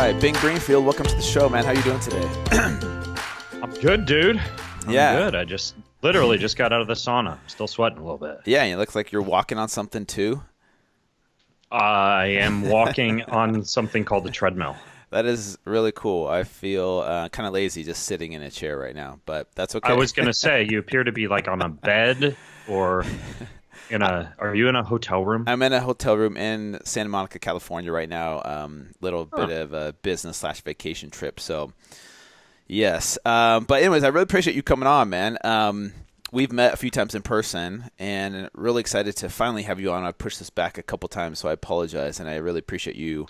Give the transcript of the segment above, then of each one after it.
right, Ben Greenfield, welcome to the show, man. How you doing today? I'm good, dude. I'm good. I literally just got out of the sauna. Still sweating a little bit. Yeah, you look like you're walking on something too. I am walking on something called the treadmill. That is really cool. I feel kind of lazy just sitting in a chair right now, but that's okay. I was going to say, you appear to be like on a bed or are you in a hotel room? I'm in a hotel room in Santa Monica, California right now. Little bit of a business/vacation trip. So yes. But anyways, I really appreciate you coming on, man. We've met a few times in person and really excited to finally have you on. I pushed this back a couple times, so I apologize. And I really appreciate you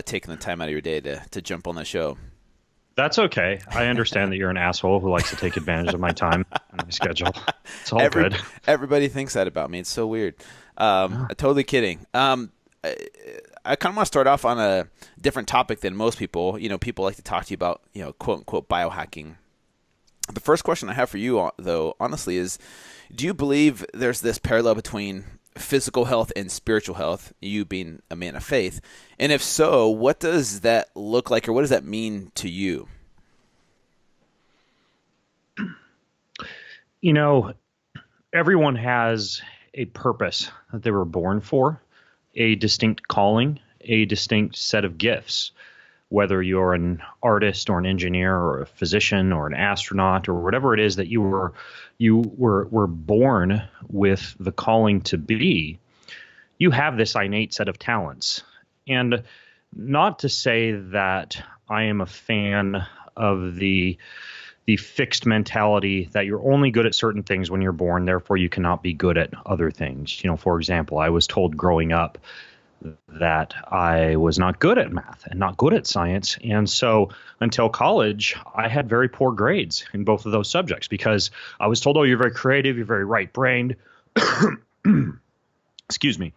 taking the time out of your day to jump on the show. That's okay. I understand that you're an asshole who likes to take advantage of my time and my schedule. It's all good. Everybody thinks that about me. It's so weird. Totally kidding. I kind of want to start off on a different topic than most people. You know, people like to talk to you about, quote unquote, biohacking. The first question I have for you, though, honestly, is do you believe there's this parallel between physical health and spiritual health, you being a man of faith? And if so, what does that look like, or what does that mean to you? You know, everyone has a purpose that they were born for, a distinct calling, a distinct set of gifts. Whether you're an artist or an engineer or a physician or an astronaut or whatever it is that you were born with the calling to be, you have this innate set of talents. And not to say that I am a fan of the fixed mentality that you're only good at certain things when you're born, therefore you cannot be good at other things. You know, for example, I was told growing up that I was not good at math and not good at science. And so until college, I had very poor grades in both of those subjects because I was told, oh, you're very creative, you're very right-brained. Excuse me.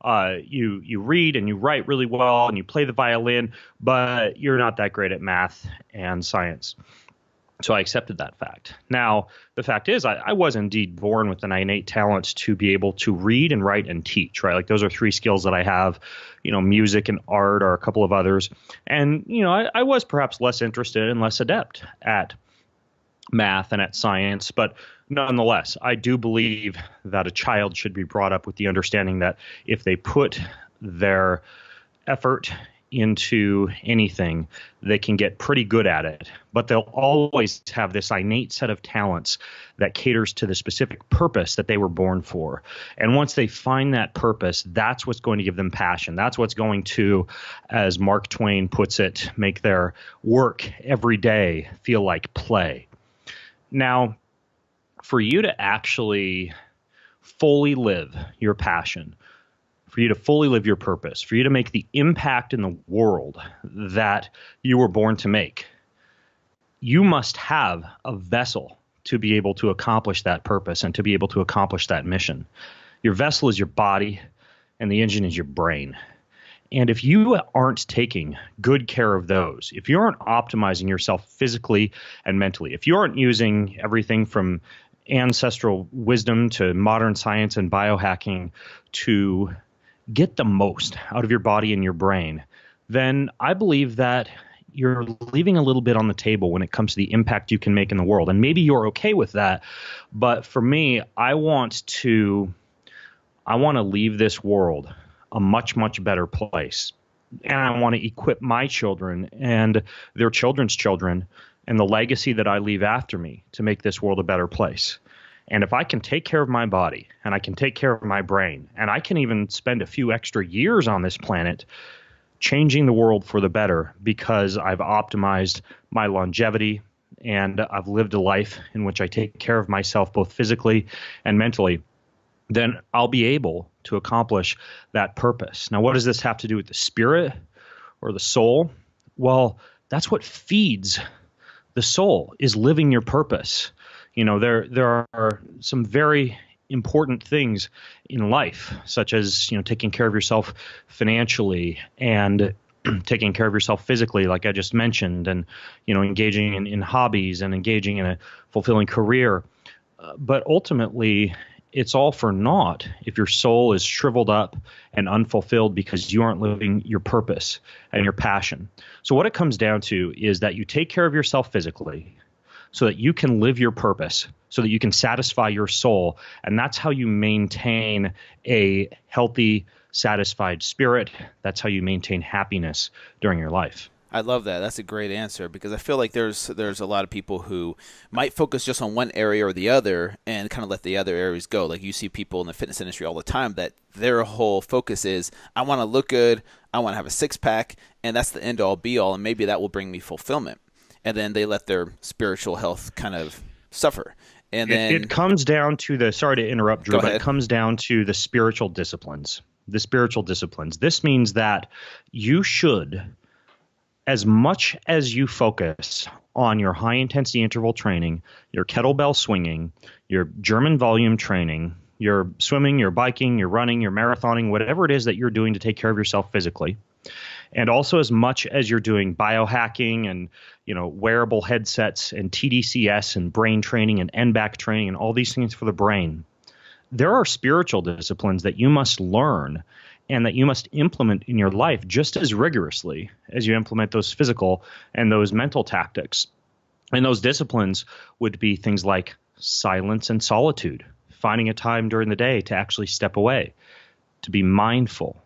You read and you write really well and you play the violin, but you're not that great at math and science. So I accepted that fact. Now, the fact is, I was indeed born with an innate talent to be able to read and write and teach, right? Like those are three skills that I have. You know, music and art are a couple of others. And, I was perhaps less interested and less adept at math and at science. But nonetheless, I do believe that a child should be brought up with the understanding that if they put their effort into anything, they can get pretty good at it, but they'll always have this innate set of talents that caters to the specific purpose that they were born for. And once they find that purpose, that's what's going to give them passion. That's what's going to, as Mark Twain puts it, make their work every day feel like play. Now, for you to actually fully live your passion, for you to fully live your purpose, for you to make the impact in the world that you were born to make, you must have a vessel to be able to accomplish that purpose and to be able to accomplish that mission. Your vessel is your body, and the engine is your brain. And if you aren't taking good care of those, if you aren't optimizing yourself physically and mentally, if you aren't using everything from ancestral wisdom to modern science and biohacking to get the most out of your body and your brain, then I believe that you're leaving a little bit on the table when it comes to the impact you can make in the world. And maybe you're okay with that. But for me, I want to leave this world a much, much better place. And I want to equip my children and their children's children and the legacy that I leave after me to make this world a better place. And if I can take care of my body and I can take care of my brain and I can even spend a few extra years on this planet changing the world for the better because I've optimized my longevity and I've lived a life in which I take care of myself both physically and mentally, then I'll be able to accomplish that purpose. Now, what does this have to do with the spirit or the soul? Well, that's what feeds the soul, is living your purpose. You know, there are some very important things in life, such as, taking care of yourself financially and taking care of yourself physically, like I just mentioned, and, engaging in hobbies and engaging in a fulfilling career. But ultimately, it's all for naught if your soul is shriveled up and unfulfilled because you aren't living your purpose and your passion. So what it comes down to is that you take care of yourself physically so that you can live your purpose, so that you can satisfy your soul. And that's how you maintain a healthy, satisfied spirit. That's how you maintain happiness during your life. I love that. That's a great answer, because I feel like there's a lot of people who might focus just on one area or the other and kind of let the other areas go. Like you see people in the fitness industry all the time that their whole focus is, I want to look good, I want to have a six pack, and that's the end all be all, and maybe that will bring me fulfillment. And then they let their spiritual health kind of suffer. And then it comes down to the, sorry to interrupt, Drew, Go but ahead. it comes down to the spiritual disciplines. The spiritual disciplines. This means that you should, as much as you focus on your high intensity interval training, your kettlebell swinging, your German volume training, your swimming, your biking, your running, your marathoning, whatever it is that you're doing to take care of yourself physically, and also as much as you're doing biohacking and, wearable headsets and TDCS and brain training and NBAC training and all these things for the brain, there are spiritual disciplines that you must learn and that you must implement in your life just as rigorously as you implement those physical and those mental tactics. And those disciplines would be things like silence and solitude, finding a time during the day to actually step away, to be mindful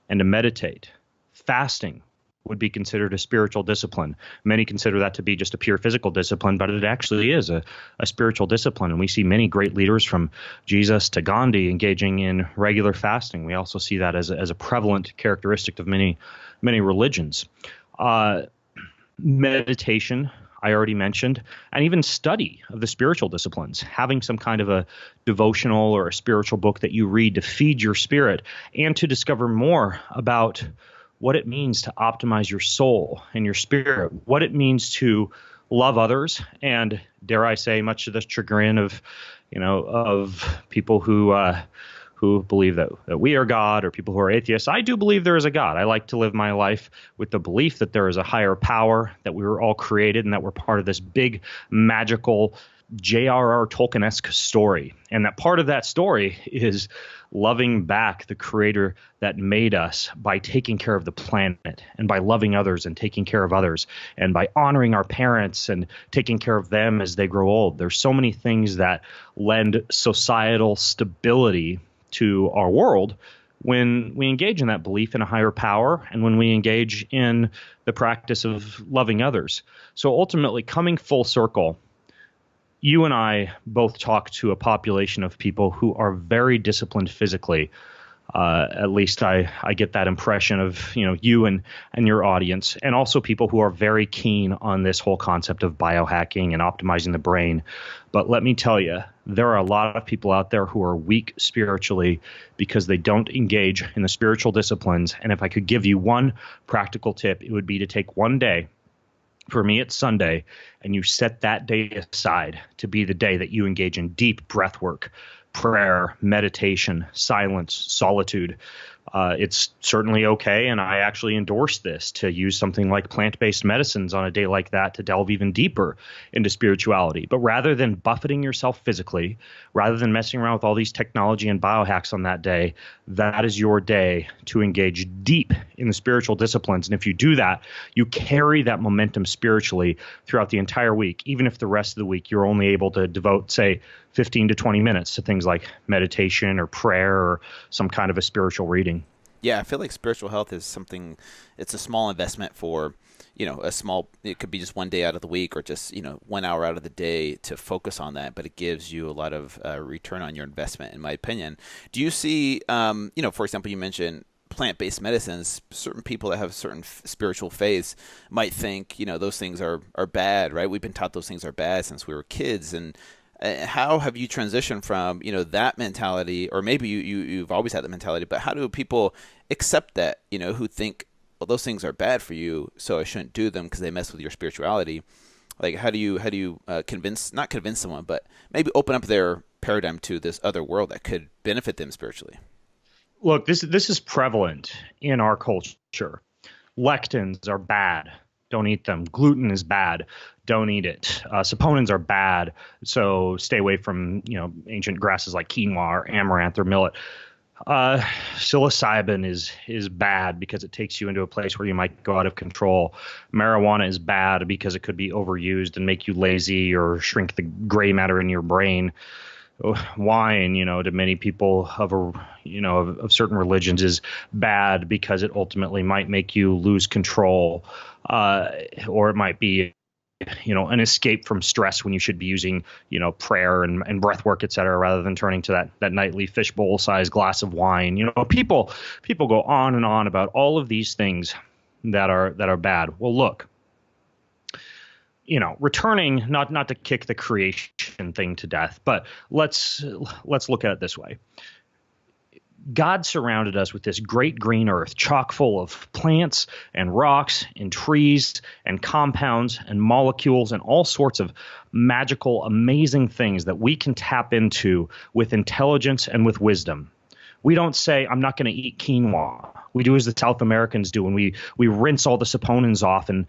and to meditate. Fasting would be considered a spiritual discipline. Many consider that to be just a pure physical discipline, but it actually is a spiritual discipline. And we see many great leaders from Jesus to Gandhi engaging in regular fasting. We also see that as a prevalent characteristic of many religions. Meditation, I already mentioned, and even study of the spiritual disciplines, having some kind of a devotional or a spiritual book that you read to feed your spirit and to discover more about what it means to optimize your soul and your spirit, what it means to love others, and dare I say, much to the chagrin of people who believe that we are God, or people who are atheists. I do believe there is a God. I like to live my life with the belief that there is a higher power, that we were all created, and that we're part of this big, magical J.R.R. Tolkien-esque story. And that part of that story is loving back the creator that made us by taking care of the planet and by loving others and taking care of others and by honoring our parents and taking care of them as they grow old. There's so many things that lend societal stability to our world when we engage in that belief in a higher power and when we engage in the practice of loving others. So ultimately, coming full circle, you and I both talk to a population of people who are very disciplined physically. At least I get that impression of you and your audience, and also people who are very keen on this whole concept of biohacking and optimizing the brain. But let me tell you, there are a lot of people out there who are weak spiritually because they don't engage in the spiritual disciplines. And if I could give you one practical tip, it would be to take one day. For me, it's Sunday, and you set that day aside to be the day that you engage in deep breath work, prayer, meditation, silence, solitude. It's certainly okay, and I actually endorse this, to use something like plant-based medicines on a day like that to delve even deeper into spirituality. But rather than buffeting yourself physically, rather than messing around with all these technology and biohacks on that day, that is your day to engage deep in the spiritual disciplines. And if you do that, you carry that momentum spiritually throughout the entire week, even if the rest of the week you're only able to devote, say, 15 to 20 minutes to things like meditation or prayer or some kind of a spiritual reading. Yeah, I feel like spiritual health is something, it's a small investment for, it could be just one day out of the week or just, 1 hour out of the day to focus on that, but it gives you a lot of return on your investment, in my opinion. Do you see, for example, you mentioned plant-based medicines. Certain people that have certain spiritual faiths might think, those things are bad, right? We've been taught those things are bad since we were kids. And how have you transitioned from, that mentality, or maybe you've always had that mentality, but how do people accept that, who think, well, those things are bad for you, so I shouldn't do them because they mess with your spirituality? Like, how do you not convince someone, but maybe open up their paradigm to this other world that could benefit them spiritually? Look, this is prevalent in our culture. Lectins are bad. Don't eat them. Gluten is bad. Don't eat it. Saponins are bad, so stay away from ancient grasses like quinoa or amaranth or millet. Psilocybin is bad because it takes you into a place where you might go out of control. Marijuana is bad because it could be overused and make you lazy or shrink the gray matter in your brain. Wine, to many people of certain religions is bad because it ultimately might make you lose control, or it might be an escape from stress when you should be using, prayer and breath work, et cetera, rather than turning to that nightly fishbowl sized glass of wine. People go on and on about all of these things that are bad. Well, look, returning, not to kick the creation thing to death, but let's look at it this way. God surrounded us with this great green earth, chock full of plants and rocks and trees and compounds and molecules and all sorts of magical, amazing things that we can tap into with intelligence and with wisdom. We don't say, I'm not going to eat quinoa. We do as the South Americans do, and we rinse all the saponins off, and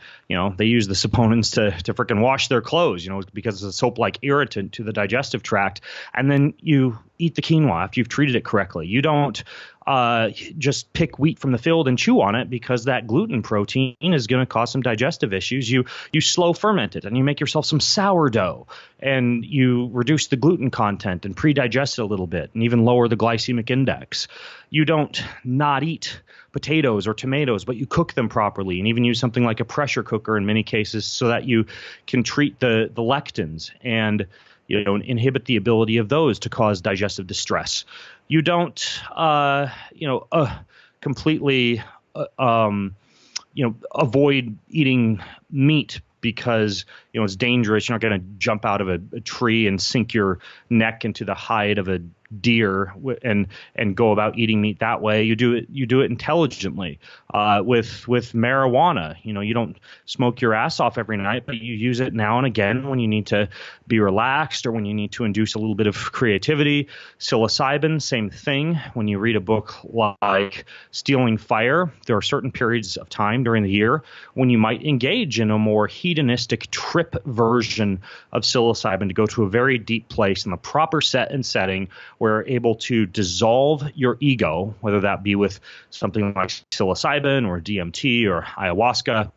they use the saponins to frickin' wash their clothes, because it's a soap-like irritant to the digestive tract. And then you eat the quinoa after you've treated it correctly. You don't just pick wheat from the field and chew on it, because that gluten protein is going to cause some digestive issues. You slow ferment it, and you make yourself some sourdough, and you reduce the gluten content and pre-digest it a little bit, and even lower the glycemic index. You don't not eat potatoes or tomatoes, but you cook them properly, and even use something like a pressure cooker in many cases so that you can treat the lectins and inhibit the ability of those to cause digestive distress. You don't completely avoid eating meat because it's dangerous. You're not going to jump out of a tree and sink your neck into the hide of a deer and go about eating meat that way. You do it intelligently. With marijuana, you don't smoke your ass off every night, but you use it now and again when you need to be relaxed or when you need to induce a little bit of creativity. Psilocybin, same thing. When you read a book like Stealing Fire, there are certain periods of time during the year when you might engage in a more hedonistic trip version of psilocybin to go to a very deep place in the proper set and setting where you're able to dissolve your ego, whether that be with something like psilocybin or DMT or ayahuasca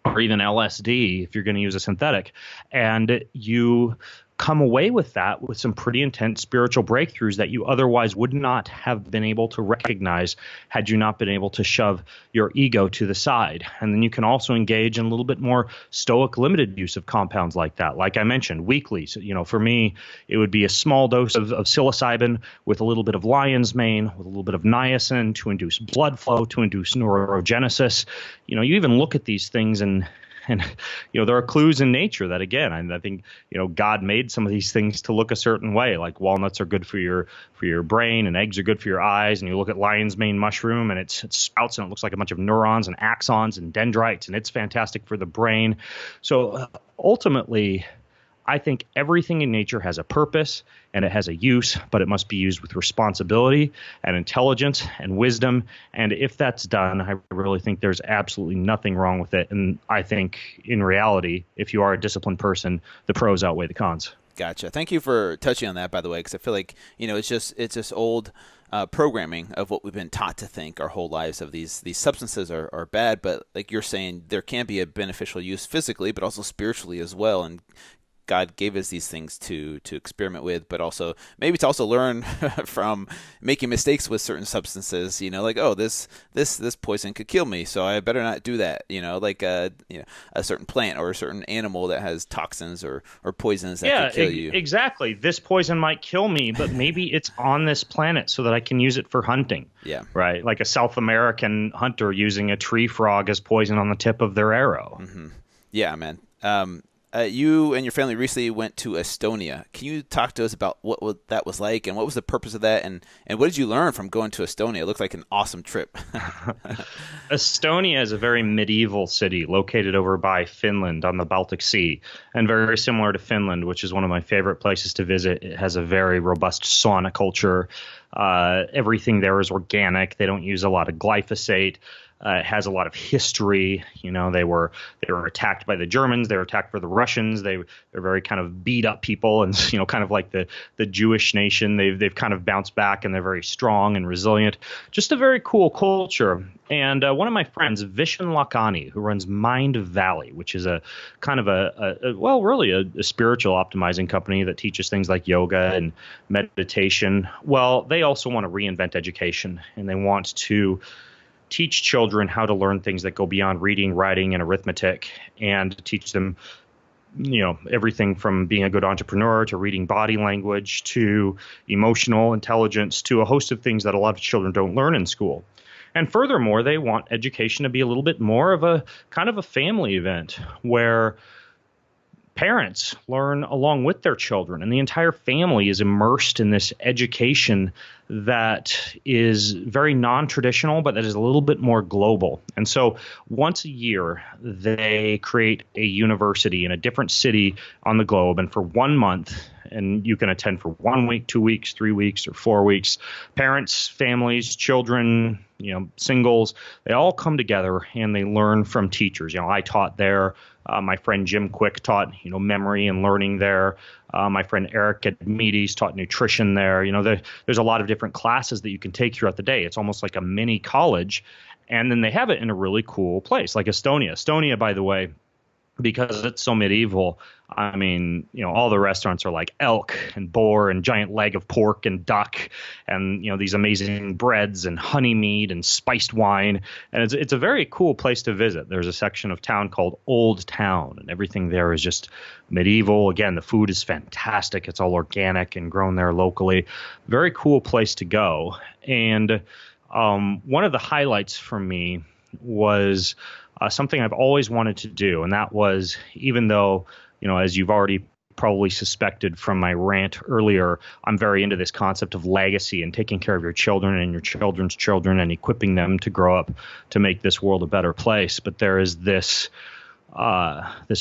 or even LSD if you're going to use a synthetic, and you come away with that with some pretty intense spiritual breakthroughs that you otherwise would not have been able to recognize had you not been able to shove your ego to the side. And then you can also engage in a little bit more stoic limited use of compounds like that. Like I mentioned, weekly. So, for me, it would be a small dose of psilocybin with a little bit of lion's mane, with a little bit of niacin to induce blood flow, to induce neurogenesis. You even look at these things and there are clues in nature that, again, I think, God made some of these things to look a certain way. Like walnuts are good for your brain, and eggs are good for your eyes. And you look at lion's mane mushroom, and it spouts, and it looks like a bunch of neurons and axons and dendrites, and it's fantastic for the brain. So ultimately, I think everything in nature has a purpose and it has a use, but it must be used with responsibility and intelligence and wisdom. And if that's done, I really think there's absolutely nothing wrong with it. And I think in reality, if you are a disciplined person, the pros outweigh the cons. Gotcha. Thank you for touching on that, by the way, because I feel like, it's just old programming of what we've been taught to think our whole lives of these substances are bad. But like you're saying, there can be a beneficial use physically, but also spiritually as well. And God gave us these things to experiment with, but also maybe to also learn from making mistakes with certain substances. Like, oh, this poison could kill me, so I better not do that. Like a certain plant or a certain animal that has toxins or poisons that could kill you. Exactly. This poison might kill me, but maybe it's on this planet so that I can use it for hunting. Yeah. Right. Like a South American hunter using a tree frog as poison on the tip of their arrow. Mm-hmm. Yeah, man. You and your family recently went to Estonia. Can you talk to us about what that was like, and what was the purpose of that, and what did you learn from going to Estonia? It looked like an awesome trip. Estonia is a very medieval city located over by Finland on the Baltic Sea, and very similar to Finland, which is one of my favorite places to visit. It has a very robust sauna culture. Everything there is organic. They don't use a lot of glyphosate. It has a lot of history. They were attacked by the Germans. They were attacked by the Russians. They're very kind of beat up people, and kind of like the Jewish nation. They've kind of bounced back, and they're very strong and resilient. Just a very cool culture. And one of my friends, Vishen Lakhani, who runs Mind Valley, which is a kind of really a spiritual optimizing company that teaches things like yoga and meditation. Well, they also want to reinvent education, and they want to teach children how to learn things that go beyond reading, writing, and arithmetic, and teach them, everything from being a good entrepreneur to reading body language to emotional intelligence to a host of things that a lot of children don't learn in school. And furthermore, they want education to be a little bit more of a kind of a family event where parents learn along with their children, and the entire family is immersed in this education that is very non-traditional, but that is a little bit more global. And so once a year, they create a university in a different city on the globe, and for 1 month, and you can attend for 1 week, 2 weeks, 3 weeks, or 4 weeks, parents, families, children, singles, they all come together and they learn from teachers. I taught there. My friend Jim Quick taught, memory and learning there. My friend Eric at Meaties taught nutrition there. There's a lot of different classes that you can take throughout the day. It's almost like a mini college. And then they have it in a really cool place like Estonia. Estonia, by the way, because it's so medieval, I mean, all the restaurants are like elk and boar and giant leg of pork and duck and, these amazing breads and honey mead and spiced wine. And it's a very cool place to visit. There's a section of town called Old Town, and everything there is just medieval. Again, the food is fantastic. It's all organic and grown there locally. Very cool place to go. And one of the highlights for me was something I've always wanted to do. And that was, even though, as you've already probably suspected from my rant earlier, I'm very into this concept of legacy and taking care of your children and your children's children and equipping them to grow up to make this world a better place. But there is this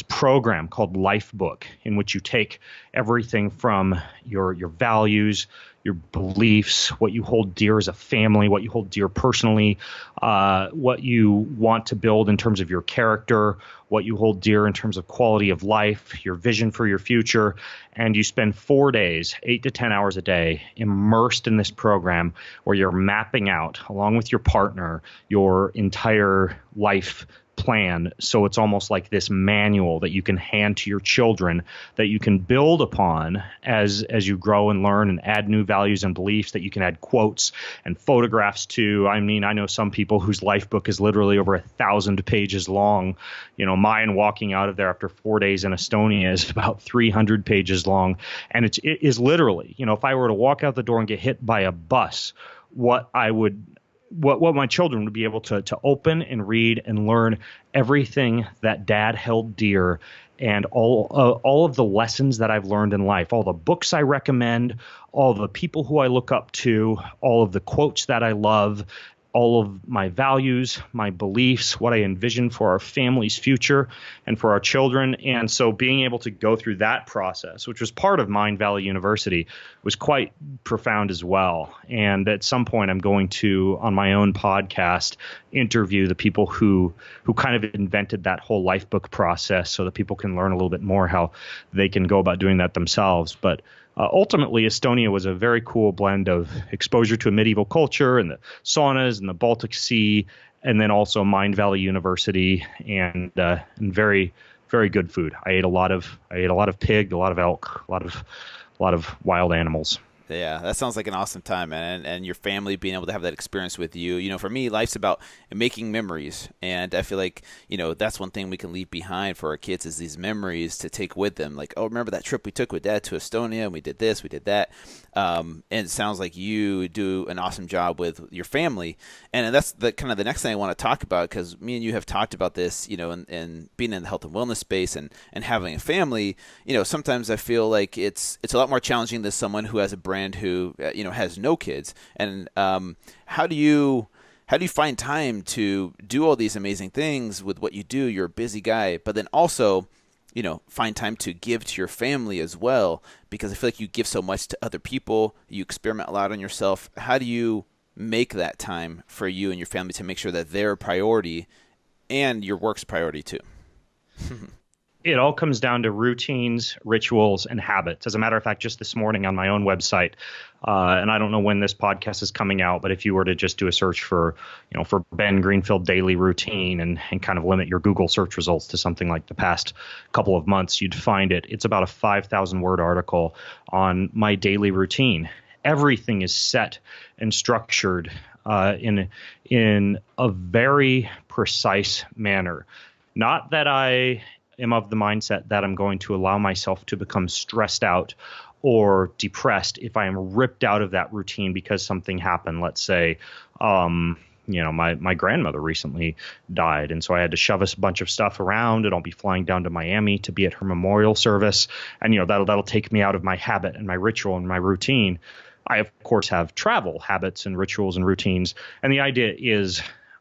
program called Lifebook, in which you take everything from your values, your beliefs, what you hold dear as a family, what you hold dear personally, what you want to build in terms of your character, what you hold dear in terms of quality of life, your vision for your future. And you spend 4 days, 8 to 10 hours a day, immersed in this program where you're mapping out, along with your partner, your entire life plan. So it's almost like this manual that you can hand to your children that you can build upon as you grow and learn and add new values and beliefs, that you can add quotes and photographs to. I mean, I know some people whose life book is literally over 1,000 pages long. Mine, walking out of there after 4 days in Estonia, is about 300 pages long. And it is literally, if I were to walk out the door and get hit by a bus, what my children would be able to open and read and learn everything that Dad held dear, and all of the lessons that I've learned in life, all the books I recommend, all the people who I look up to, all of the quotes that I love, all of my values, my beliefs, what I envision for our family's future and for our children. And so being able to go through that process, which was part of Mind Valley University, was quite profound as well. And at some point, I'm going to, on my own podcast, interview the people who kind of invented that whole lifebook process, so that people can learn a little bit more how they can go about doing that themselves. But ultimately, Estonia was a very cool blend of exposure to a medieval culture and the saunas and the Baltic Sea, and then also Mind Valley University, and very, very good food. I ate a lot of pig, a lot of elk, a lot of wild animals. Yeah, that sounds like an awesome time, man. And your family being able to have that experience with you. For me, life's about making memories. And I feel like, that's one thing we can leave behind for our kids, is these memories to take with them. Like, oh, remember that trip we took with Dad to Estonia, and we did this, we did that. And it sounds like you do an awesome job with your family. And that's the kind of the next thing I want to talk about, because me and you have talked about this, and being in the health and wellness space and having a family. Sometimes I feel like it's a lot more challenging than someone who has a brand who has no kids. And how do you find time to do all these amazing things with what you do? You're a busy guy, but then also find time to give to your family as well, because I feel like you give so much to other people. You experiment a lot on yourself. How do you make that time for you and your family to make sure that they're a priority and your work's a priority too? It all comes down to routines, rituals, and habits. As a matter of fact, just this morning on my own website, and I don't know when this podcast is coming out, but if you were to just do a search for Ben Greenfield daily routine and kind of limit your Google search results to something like the past couple of months, you'd find it. It's about a 5,000 word article on my daily routine. Everything is set and structured in a very precise manner. Not that I am of the mindset that I'm going to allow myself to become stressed out or depressed if I am ripped out of that routine because something happened. Let's say, my grandmother recently died, and so I had to shove a bunch of stuff around, and I'll be flying down to Miami to be at her memorial service, and that'll take me out of my habit and my ritual and my routine. I, of course, have travel habits and rituals and routines, and the idea is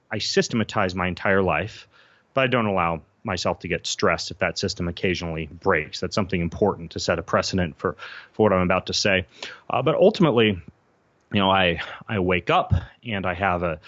I systematize my entire life, but I don't allow myself to get stressed if that system occasionally breaks. That's something important to set a precedent for what I'm about to say. But ultimately, I wake up and I have a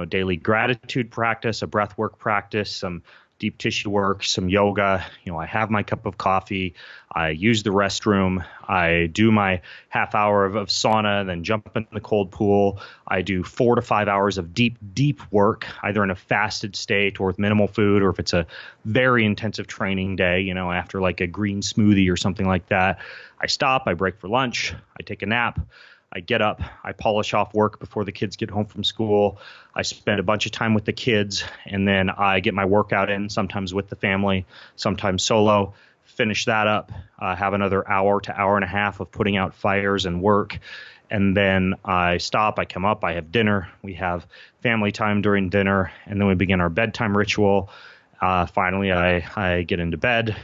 daily gratitude practice, a breath work practice, some deep tissue work, some yoga. I have my cup of coffee. I use the restroom. I do my half hour of sauna, then jump in the cold pool. I do 4 to 5 hours of deep work, either in a fasted state or with minimal food, or if it's a very intensive training day, after like a green smoothie or something like that. I stop, I break for lunch, I take a nap. I get up, I polish off work before the kids get home from school. I spend a bunch of time with the kids, and then I get my workout in, sometimes with the family, sometimes solo, finish that up, have another hour to hour and a half of putting out fires and work. And then I stop, I come up, I have dinner. We have family time during dinner, and then we begin our bedtime ritual. Finally, I get into bed.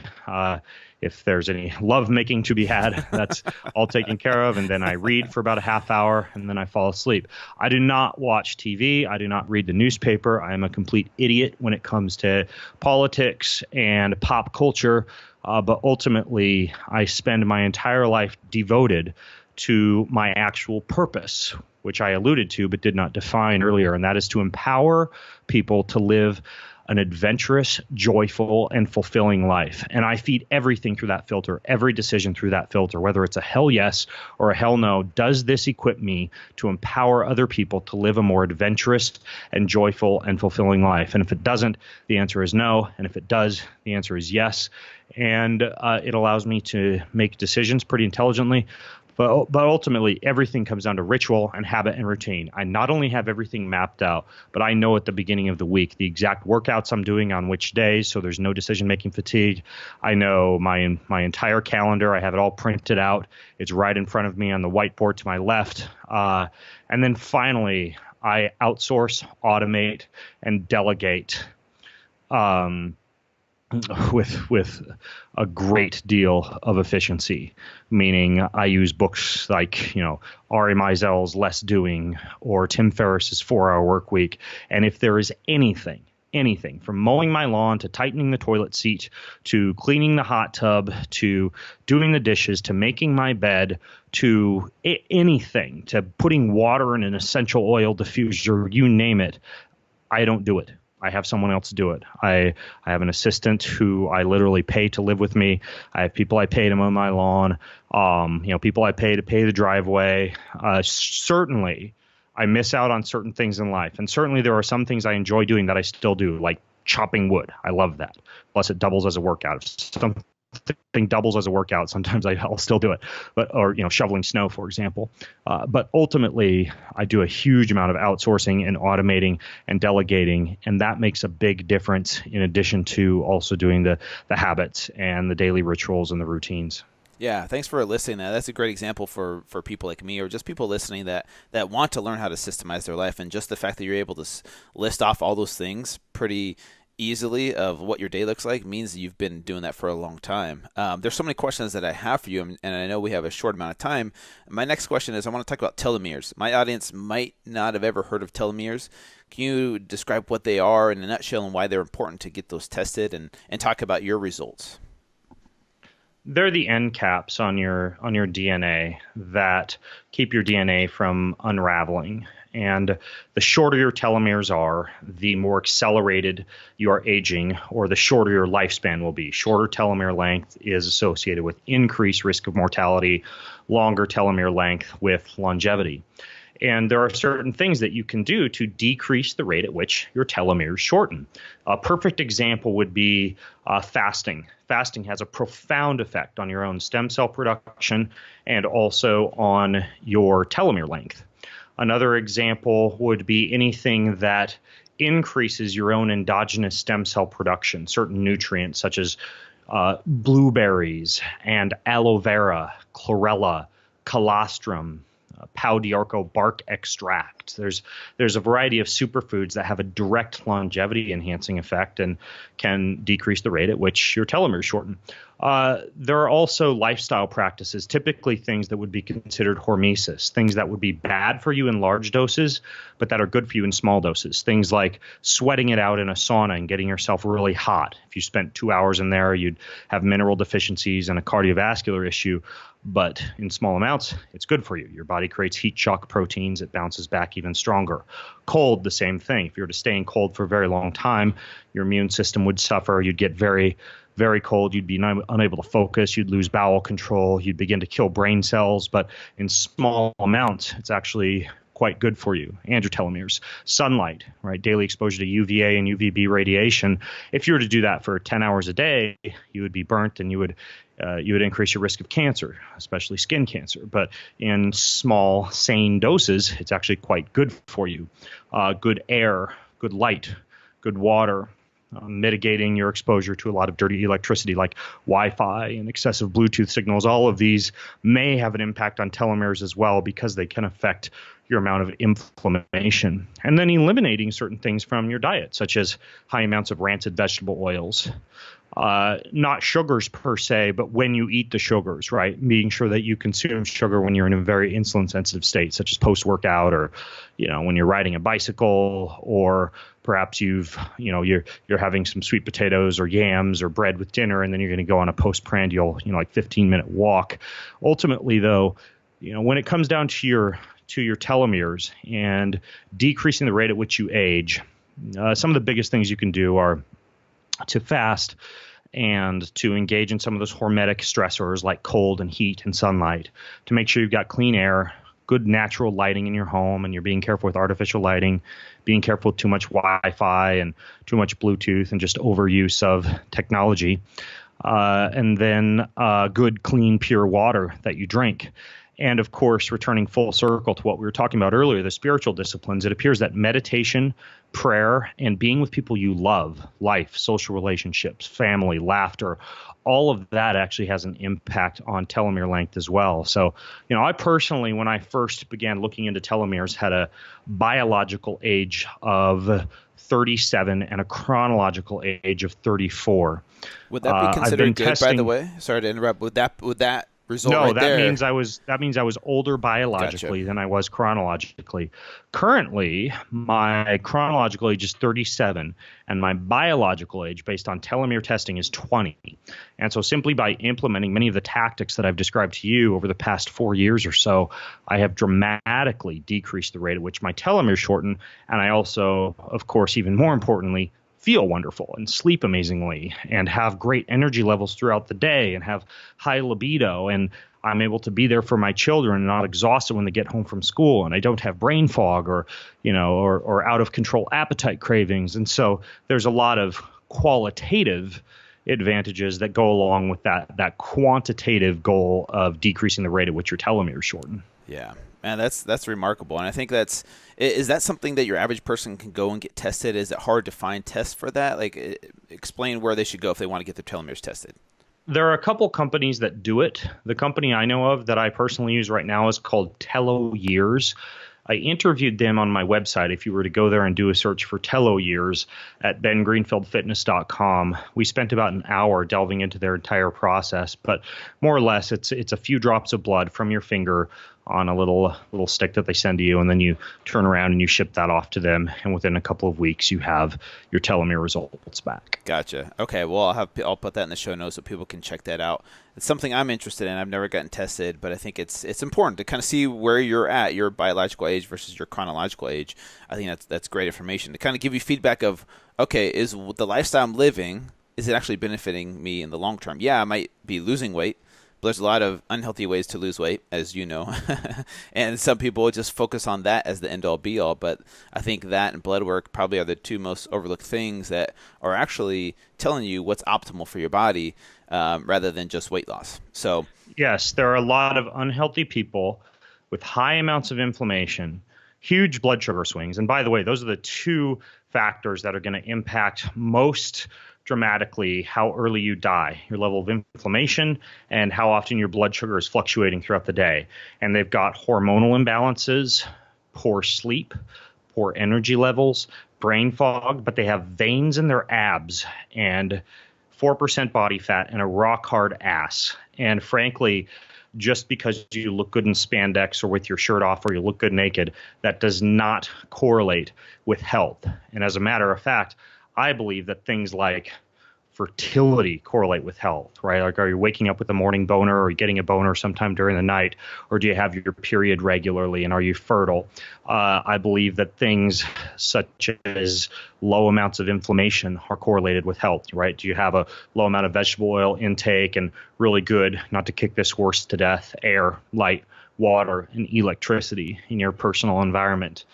If there's any love making to be had, that's all taken care of. And then I read for about a half hour, and then I fall asleep. I do not watch TV. I do not read the newspaper. I am a complete idiot when it comes to politics and pop culture. But ultimately, I spend my entire life devoted to my actual purpose, which I alluded to but did not define earlier, and that is to empower people to live an adventurous, joyful, and fulfilling life. And I feed everything through that filter, every decision through that filter, whether it's a hell yes or a hell no. Does this equip me to empower other people to live a more adventurous and joyful and fulfilling life? And if it doesn't, the answer is no. And if it does, the answer is yes. And it allows me to make decisions pretty intelligently. But ultimately, everything comes down to ritual and habit and routine. I not only have everything mapped out, but I know at the beginning of the week the exact workouts I'm doing on which days, so there's no decision-making fatigue. I know my entire calendar. I have it all printed out. It's right in front of me on the whiteboard to my left. And then finally, I outsource, automate, and delegate with a great deal of efficiency, meaning I use books like, Ari Meisel's Less Doing or Tim Ferriss's 4-Hour Work Week. And if there is anything from mowing my lawn to tightening the toilet seat to cleaning the hot tub to doing the dishes to making my bed to anything, to putting water in an essential oil diffuser, you name it, I don't do it. I have someone else do it. I have an assistant who I literally pay to live with me. I have people I pay to mow my lawn. People I pay to pay the driveway. Certainly, I miss out on certain things in life, and certainly there are some things I enjoy doing that I still do, like chopping wood. I love that. Plus, it doubles as a workout. If something doubles as a workout, sometimes I'll still do it. Or shoveling snow, for example. But ultimately, I do a huge amount of outsourcing and automating and delegating, and that makes a big difference in addition to also doing the habits and the daily rituals and the routines. Yeah, thanks for listing that. That's a great example for people like me or just people listening that want to learn how to systemize their life. And just the fact that you're able to list off all those things pretty easily of what your day looks like means that you've been doing that for a long time. There's so many questions that I have for you, and I know we have a short amount of time. My next question is I want to talk about telomeres. My audience might not have ever heard of telomeres. Can you describe what they are in a nutshell and why they're important to get those tested and talk about your results? They're the end caps on your DNA that keep your DNA from unraveling. And the shorter your telomeres are, the more accelerated you are aging, or the shorter your lifespan will be. Shorter telomere length is associated with increased risk of mortality, longer telomere length with longevity. And there are certain things that you can do to decrease the rate at which your telomeres shorten. A perfect example would be fasting. Fasting has a profound effect on your own stem cell production and also on your telomere length. Another example would be anything that increases your own endogenous stem cell production, certain nutrients such as blueberries and aloe vera, chlorella, colostrum, pau d'arco bark extract. There's a variety of superfoods that have a direct longevity enhancing effect and can decrease the rate at which your telomeres shorten. There are also lifestyle practices, typically things that would be considered hormesis, things that would be bad for you in large doses, but that are good for you in small doses. Things like sweating it out in a sauna and getting yourself really hot. If you spent 2 hours in there, you'd have mineral deficiencies and a cardiovascular issue. But in small amounts, it's good for you. Your body creates heat shock proteins. It bounces back even stronger. Cold, the same thing. If you were to stay in cold for a very long time, your immune system would suffer. You'd get very, very cold. You'd be unable to focus. You'd lose bowel control. You'd begin to kill brain cells. But in small amounts, it's actually quite good for you and your telomeres. Sunlight, right? Daily exposure to UVA and UVB radiation. If you were to do that for 10 hours a day, you would be burnt and you would increase your risk of cancer, especially skin cancer. But in small, sane doses, it's actually quite good for you. Good air, good light, good water, mitigating your exposure to a lot of dirty electricity like Wi-Fi and excessive Bluetooth signals. All of these may have an impact on telomeres as well because they can affect your amount of inflammation. And then eliminating certain things from your diet, such as high amounts of rancid vegetable oils. Not sugars per se, but when you eat the sugars, right? Being sure that you consume sugar when you're in a very insulin sensitive state, such as post-workout or, when you're riding a bicycle, or perhaps you're having some sweet potatoes or yams or bread with dinner, and then you're going to go on a postprandial, 15-minute walk. Ultimately, though, when it comes down to your telomeres and decreasing the rate at which you age, some of the biggest things you can do are to fast and to engage in some of those hormetic stressors like cold and heat and sunlight, to make sure you've got clean air, good natural lighting in your home, and you're being careful with artificial lighting, being careful with too much Wi-Fi and too much Bluetooth and just overuse of technology, and then good, clean, pure water that you drink. And of course, returning full circle to what we were talking about earlier, the spiritual disciplines, it appears that meditation, prayer, and being with people you love, life, social relationships, family, laughter, all of that actually has an impact on telomere length as well. So, I personally, when I first began looking into telomeres, had a biological age of 37 and a chronological age of 34. Would that be considered good, by the way? Sorry to interrupt. Would that result right there? That means I was older biologically than I was chronologically. Currently, my chronological age is 37, and my biological age, based on telomere testing, is 20. And so simply by implementing many of the tactics that I've described to you over the past 4 years or so, I have dramatically decreased the rate at which my telomeres shorten. And I also, of course, even more importantly, feel wonderful and sleep amazingly and have great energy levels throughout the day and have high libido, and I'm able to be there for my children and not exhausted when they get home from school, and I don't have brain fog or out of control appetite cravings. And so there's a lot of qualitative advantages that go along with that quantitative goal of decreasing the rate at which your telomeres shorten. Yeah. Man, that's remarkable. And I think is that something that your average person can go and get tested? Is it hard to find tests for that? Like, explain where they should go if they want to get their telomeres tested. There are a couple companies that do it. The company I know of that I personally use right now is called TeloYears. I interviewed them on my website. If you were to go there and do a search for TeloYears at bengreenfieldfitness.com, we spent about an hour delving into their entire process. But more or less, it's a few drops of blood from your finger on a little stick that they send to you, and then you turn around and you ship that off to them, and within a couple of weeks you have your telomere results back. Gotcha. Okay. Well, I'll put that in the show notes so people can check that out. It's something I'm interested in. I've never gotten tested, but I think it's important to kind of see where you're at, your biological age versus your chronological age. I think that's great information to kind of give you feedback of, okay, is the lifestyle I'm living, is it actually benefiting me in the long term? Yeah, I might be losing weight, but there's a lot of unhealthy ways to lose weight, as you know. And some people just focus on that as the end-all be-all. But I think that and blood work probably are the two most overlooked things that are actually telling you what's optimal for your body, rather than just weight loss. So yes, there are a lot of unhealthy people with high amounts of inflammation, huge blood sugar swings. And by the way, those are the two factors that are going to impact most dramatically how early you die, your level of inflammation and how often your blood sugar is fluctuating throughout the day. And they've got hormonal imbalances, poor sleep, poor energy levels, brain fog, but they have veins in their abs and 4% body fat and a rock hard ass. And frankly, just because you look good in spandex or with your shirt off or you look good naked, that does not correlate with health. And as a matter of fact, I believe that things like fertility correlate with health, right? Like, are you waking up with a morning boner, or are you getting a boner sometime during the night, or do you have your period regularly, and are you fertile? I believe that things such as low amounts of inflammation are correlated with health, right? Do you have a low amount of vegetable oil intake and really good, not to kick this horse to death, air, light, water, and electricity in your personal environment?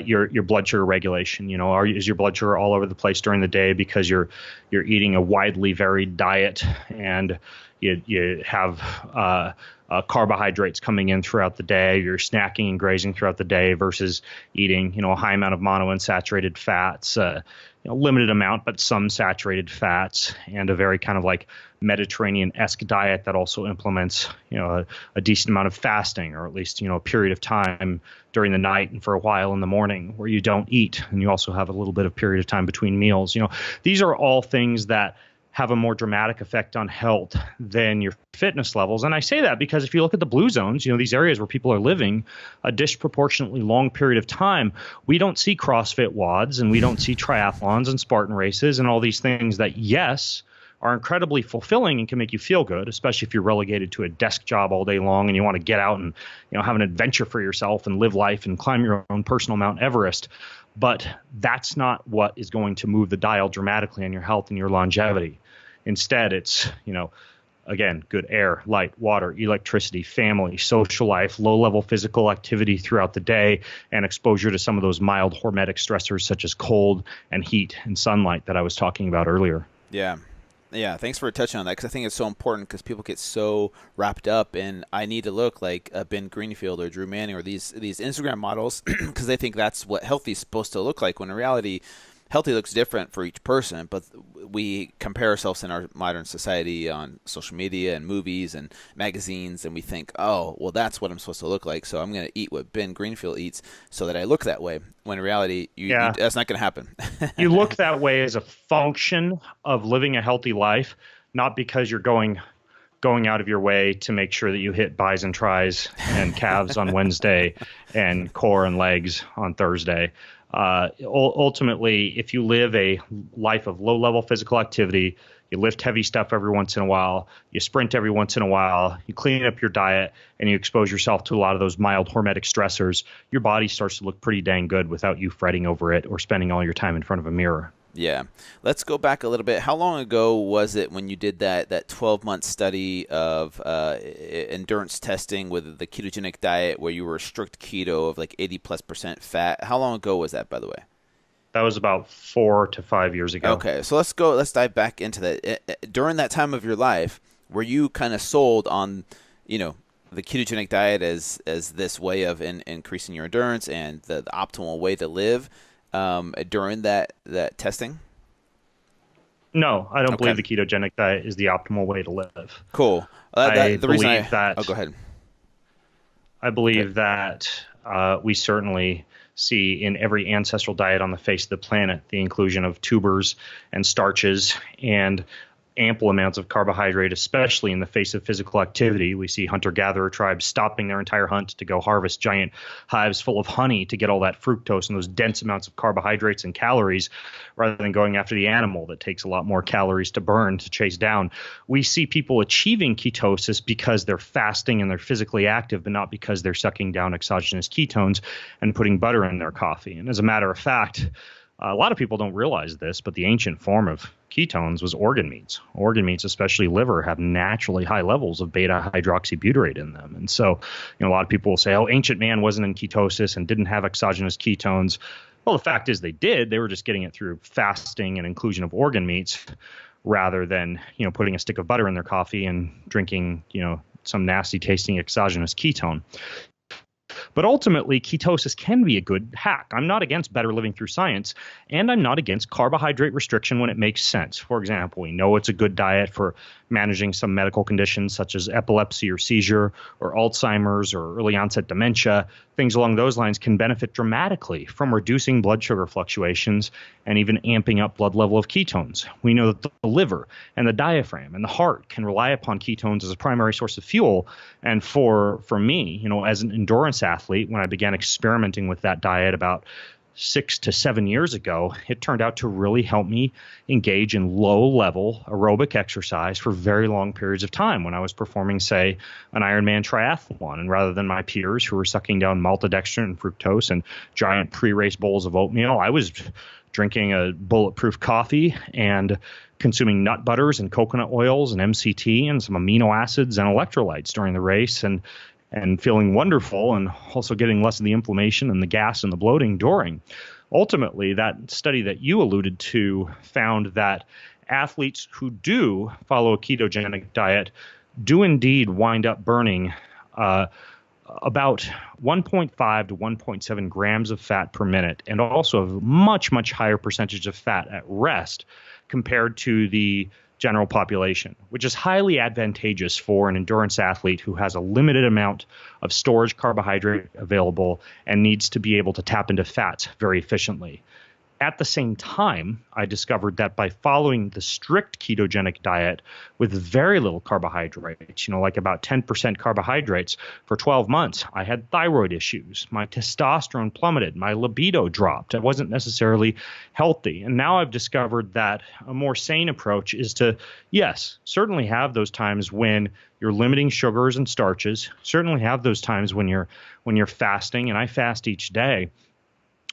Your blood sugar regulation, is your blood sugar all over the place during the day because you're eating a widely varied diet and you have carbohydrates coming in throughout the day, you're snacking and grazing throughout the day versus eating, a high amount of monounsaturated fats, limited amount, but some saturated fats, and a very kind of like Mediterranean-esque diet that also implements, a decent amount of fasting, or at least, a period of time during the night and for a while in the morning where you don't eat. And you also have a little bit of period of time between meals. These are all things that have a more dramatic effect on health than your fitness levels. And I say that because if you look at the blue zones, these areas where people are living a disproportionately long period of time, we don't see CrossFit WODs and we don't see triathlons and Spartan races and all these things that, yes, are incredibly fulfilling and can make you feel good, especially if you're relegated to a desk job all day long and you want to get out and have an adventure for yourself and live life and climb your own personal Mount Everest. But that's not what is going to move the dial dramatically on your health and your longevity. Instead, it's, again, good air, light, water, electricity, family, social life, low-level physical activity throughout the day, and exposure to some of those mild hormetic stressors such as cold and heat and sunlight that I was talking about earlier. Yeah. Yeah, thanks for touching on that, because I think it's so important, because people get so wrapped up in, I need to look like Ben Greenfield or Drew Manning or these Instagram models, because they think that's what healthy is supposed to look like, when in reality, healthy looks different for each person. But we compare ourselves in our modern society on social media and movies and magazines, and we think, oh, well, that's what I'm supposed to look like, so I'm going to eat what Ben Greenfield eats so that I look that way, when in reality, that's not going to happen. You look that way as a function of living a healthy life, not because you're going out of your way to make sure that you hit bis and tris and calves on Wednesday and core and legs on Thursday. Ultimately, if you live a life of low-level physical activity, you lift heavy stuff every once in a while, you sprint every once in a while, you clean up your diet, and you expose yourself to a lot of those mild hormetic stressors, your body starts to look pretty dang good without you fretting over it or spending all your time in front of a mirror. Yeah. Let's go back a little bit. How long ago was it when you did that 12-month study of endurance testing with the ketogenic diet, where you were strict keto of like 80+% fat? How long ago was that, by the way? That was about 4 to 5 years ago. Okay, so let's dive back into that. During that time of your life, were you kind of sold on, the ketogenic diet as this way of increasing your endurance and the optimal way to live during that testing? No, I don't believe the ketogenic diet is the optimal way to live. Cool. Oh, go ahead. I believe that we certainly see in every ancestral diet on the face of the planet the inclusion of tubers and starches and ample amounts of carbohydrate, especially in the face of physical activity. We see hunter-gatherer tribes stopping their entire hunt to go harvest giant hives full of honey to get all that fructose and those dense amounts of carbohydrates and calories, rather than going after the animal that takes a lot more calories to burn, to chase down. We see people achieving ketosis because they're fasting and they're physically active, but not because they're sucking down exogenous ketones and putting butter in their coffee. And as a matter of fact, a lot of people don't realize this, but the ancient form of ketones was organ meats. Organ meats, especially liver, have naturally high levels of beta hydroxybutyrate in them. And so, a lot of people will say, oh, ancient man wasn't in ketosis and didn't have exogenous ketones. Well, the fact is they did. They were just getting it through fasting and inclusion of organ meats rather than, putting a stick of butter in their coffee and drinking, some nasty tasting exogenous ketone. But ultimately, ketosis can be a good hack. I'm not against better living through science, and I'm not against carbohydrate restriction when it makes sense. For example, we know it's a good diet for managing some medical conditions such as epilepsy or seizure or Alzheimer's or early onset dementia. Things along those lines can benefit dramatically from reducing blood sugar fluctuations and even amping up blood level of ketones. We know that the liver and the diaphragm and the heart can rely upon ketones as a primary source of fuel. And for me, as an endurance athlete, when I began experimenting with that diet about 6 to 7 years ago, it turned out to really help me engage in low-level aerobic exercise for very long periods of time when I was performing, say, an Ironman triathlon. And rather than my peers who were sucking down maltodextrin and fructose and giant pre-race bowls of oatmeal, I was drinking a bulletproof coffee and consuming nut butters and coconut oils and MCT and some amino acids and electrolytes during the race, and feeling wonderful, and also getting less of the inflammation and the gas and the bloating during. Ultimately, that study that you alluded to found that athletes who do follow a ketogenic diet do indeed wind up burning about 1.5 to 1.7 grams of fat per minute, and also a much, much higher percentage of fat at rest compared to the general population, which is highly advantageous for an endurance athlete who has a limited amount of storage carbohydrate available and needs to be able to tap into fats very efficiently. At the same time, I discovered that by following the strict ketogenic diet with very little carbohydrates, like about 10% carbohydrates for 12 months, I had thyroid issues. My testosterone plummeted. My libido dropped. I wasn't necessarily healthy. And now I've discovered that a more sane approach is to, yes, certainly have those times when you're limiting sugars and starches, certainly have those times when you're fasting, and I fast each day.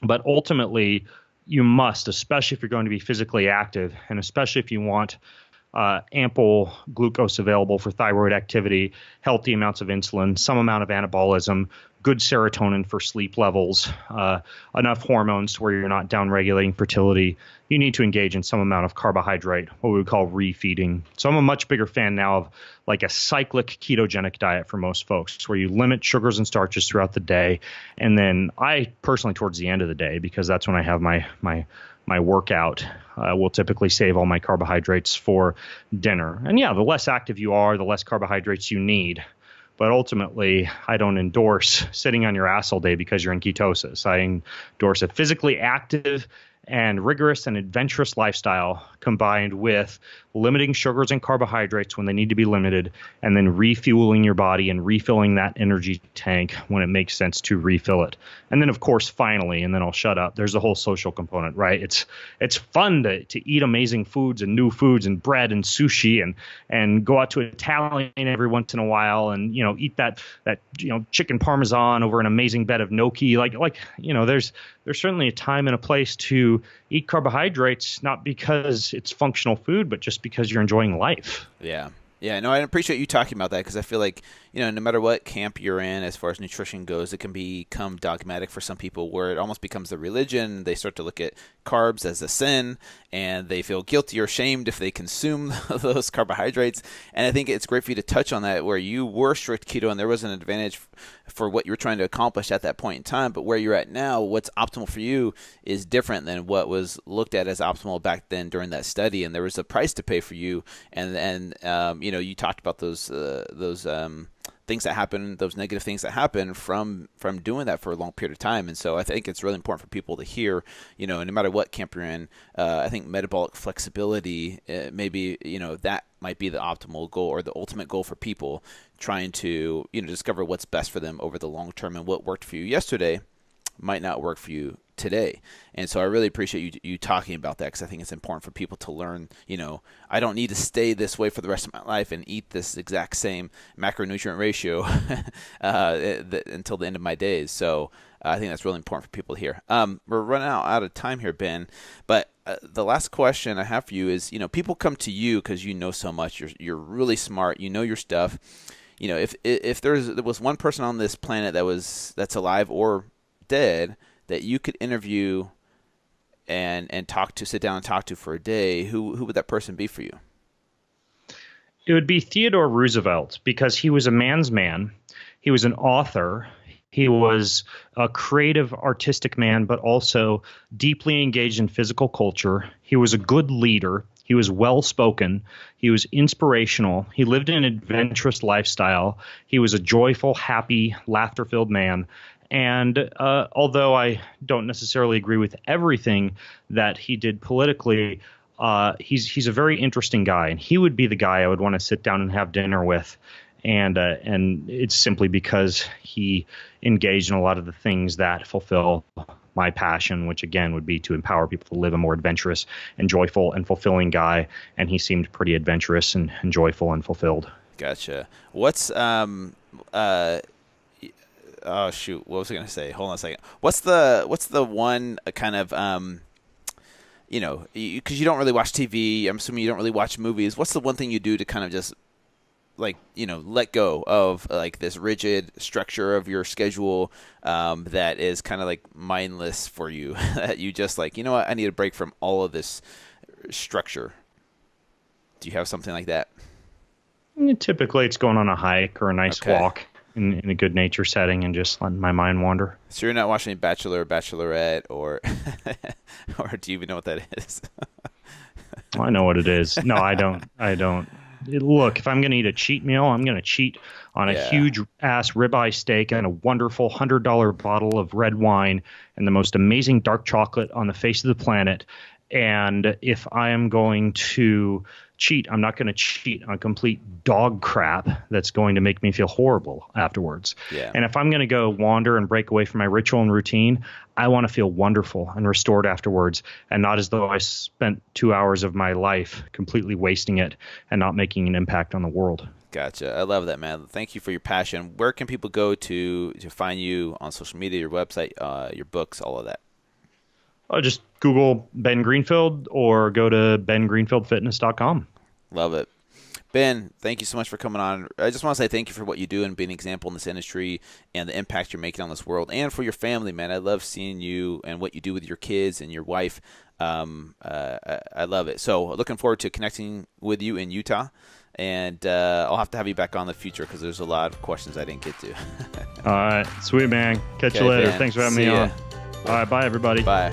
But ultimately, you must, especially if you're going to be physically active, and especially if you want ample glucose available for thyroid activity, healthy amounts of insulin, some amount of anabolism, good serotonin for sleep levels, enough hormones to where you're not downregulating fertility, you need to engage in some amount of carbohydrate, what we would call refeeding. So I'm a much bigger fan now of like a cyclic ketogenic diet for most folks, where you limit sugars and starches throughout the day. And then I personally, towards the end of the day, because that's when I have my workout, will typically save all my carbohydrates for dinner. And yeah, the less active you are, the less carbohydrates you need. But ultimately, I don't endorse sitting on your ass all day because you're in ketosis. I endorse a physically active and rigorous and adventurous lifestyle combined with limiting sugars and carbohydrates when they need to be limited, and then refueling your body and refilling that energy tank when it makes sense to refill it. And then, of course, finally, and then I'll shut up, there's a whole social component, right? It's fun to eat amazing foods and new foods and bread and sushi and go out to Italian every once in a while and, eat that chicken parmesan over an amazing bed of gnocchi. There's certainly a time and a place to eat carbohydrates, not because it's functional food, but just because you're enjoying life. Yeah. Yeah, no, I appreciate you talking about that, because I feel like, no matter what camp you're in as far as nutrition goes, it can become dogmatic for some people where it almost becomes a religion. They start to look at carbs as a sin, and they feel guilty or ashamed if they consume those carbohydrates. And I think it's great for you to touch on that, where you were strict keto and there was an advantage for what you were trying to accomplish at that point in time. But where you're at now, what's optimal for you is different than what was looked at as optimal back then during that study. And there was a price to pay for you. And you talked about those things that happen, those negative things that happen from doing that for a long period of time. And so I think it's really important for people to hear, no matter what camp you're in, I think metabolic flexibility, maybe, that might be the optimal goal or the ultimate goal for people trying to, discover what's best for them over the long term, and what worked for you yesterday might not work for you today. And so I really appreciate you talking about that, because I think it's important for people to learn, I don't need to stay this way for the rest of my life and eat this exact same macronutrient ratio until the end of my days. So I think that's really important for people to hear. We're running out of time here, Ben, but the last question I have for you is, people come to you because you know so much. You're really smart. You know your stuff. If there was one person on this planet that's alive or dead that you could interview and sit down and talk to for a day, who would that person be for you? It would be Theodore Roosevelt, because he was a man's man. He was an author. He was a creative, artistic man, but also deeply engaged in physical culture. He was a good leader. He was well-spoken. He was inspirational. He lived an adventurous lifestyle. He was a joyful, happy, laughter-filled man. And although I don't necessarily agree with everything that he did politically, he's a very interesting guy, and he would be the guy I would want to sit down and have dinner with. And it's simply because he engaged in a lot of the things that fulfill my passion, which again would be to empower people to live a more adventurous and joyful and fulfilling guy. And he seemed pretty adventurous and joyful and fulfilled. Gotcha. What's oh shoot, what was I gonna say? Hold on a second. What's the one kind of because you don't really watch TV, I'm assuming you don't really watch movies. What's the one thing you do to kind of just let go of this rigid structure of your schedule that is kind of mindless for you? That you just what, I need a break from all of this structure. Do you have something like that? Typically, it's going on a hike or a nice walk in a good nature setting and just letting my mind wander. So you're not watching Bachelor or Bachelorette or do you even know what that is? I know what it is. No, I don't. Look, if I'm going to eat a cheat meal, I'm going to cheat on a huge ass ribeye steak and a wonderful $100 bottle of red wine and the most amazing dark chocolate on the face of the planet. And if I am going to cheat, I'm not going to cheat on complete dog crap that's going to make me feel horrible afterwards. Yeah. And if I'm going to go wander and break away from my ritual and routine, I want to feel wonderful and restored afterwards, and not as though I spent 2 hours of my life completely wasting it and not making an impact on the world. Gotcha. I love that, man. Thank you for your passion. Where can people go to find you on social media, your website, your books, all of that? Just Google Ben Greenfield or go to bengreenfieldfitness.com. Love it. Ben, thank you so much for coming on. I just want to say thank you for what you do and being an example in this industry and the impact you're making on this world, and for your family, man. I love seeing you and what you do with your kids and your wife. I love it. So looking forward to connecting with you in Utah, and I'll have to have you back on in the future because there's a lot of questions I didn't get to. All right. Sweet, man. Catch you later. Ben. Thanks for having me on. All right. Bye, everybody. Bye.